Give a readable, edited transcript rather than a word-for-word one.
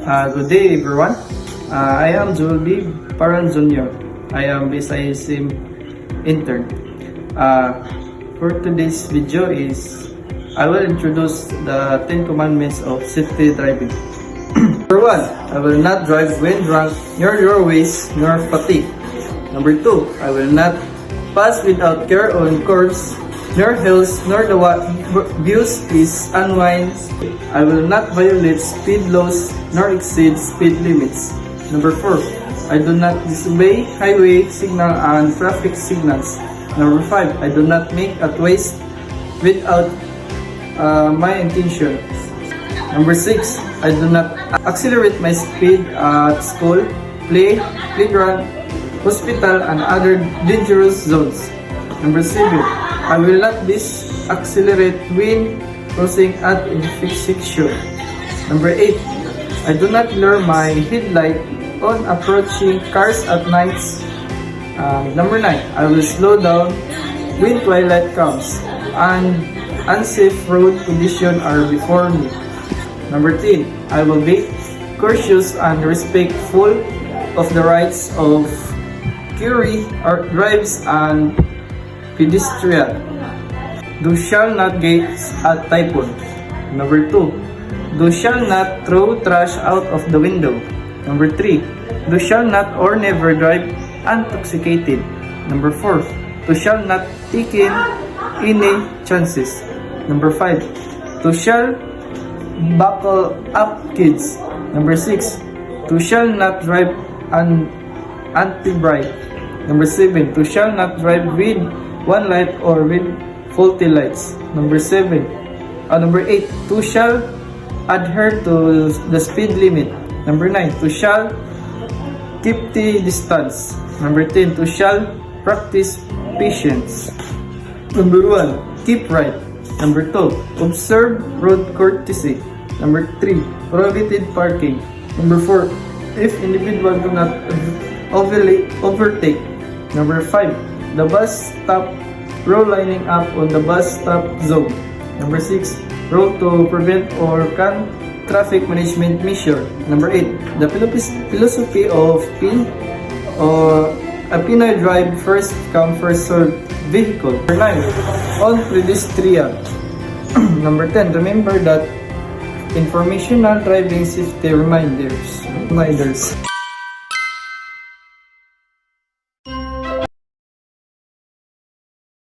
Good day everyone. I am Julby Paran Jr. I am BSISM intern. For today's video is I will introduce the 10 commandments of safety driving. Number 1, I will not drive when drunk, nor your waist, nor fatigue. Number 2, I will not pass without care on curbs, nor hills, nor the views is unwind. I will not violate speed laws, nor exceed speed limits. Number 4, I do not disobey highway signal and traffic signals. Number 5, I do not make a twist without my intention. Number 6, I do not accelerate my speed at school, playground, hospital, and other dangerous zones. Number 7, I will not accelerate when crossing at intersection. Number 8, I do not lower my headlight on approaching cars at nights. Number 9, I will slow down when twilight comes and unsafe road conditions are before me. Number 10, I will be cautious and respectful of the rights of drives and pedestrian. Thou shall not gate at typhoon. Number 2, thou shall not throw trash out of the window. Number 3, thou shall not or never drive intoxicated. Number 4, thou shall not take any chances. Number 5, thou shall buckle up kids. Number 6, thou shall not drive anti-brake. Number 7, thou shall not drive with one light or with faulty lights. Number 8, thou shall adhere to the speed limit. Number 9, thou shall keep the distance. Number 10, thou shall practice patience. Number 1, keep right. Number 2, observe road courtesy. Number 3, prohibited parking. Number 4, if individual do not overtake. Number 5, the bus stop row lining up on the bus stop zone. Number 6, row to prevent or can traffic management measure. Number 8, the philosophy of a Pinoy drive first come first served vehicle. Number 9, on pedestrian. Number 10, remember that informational driving safety reminders.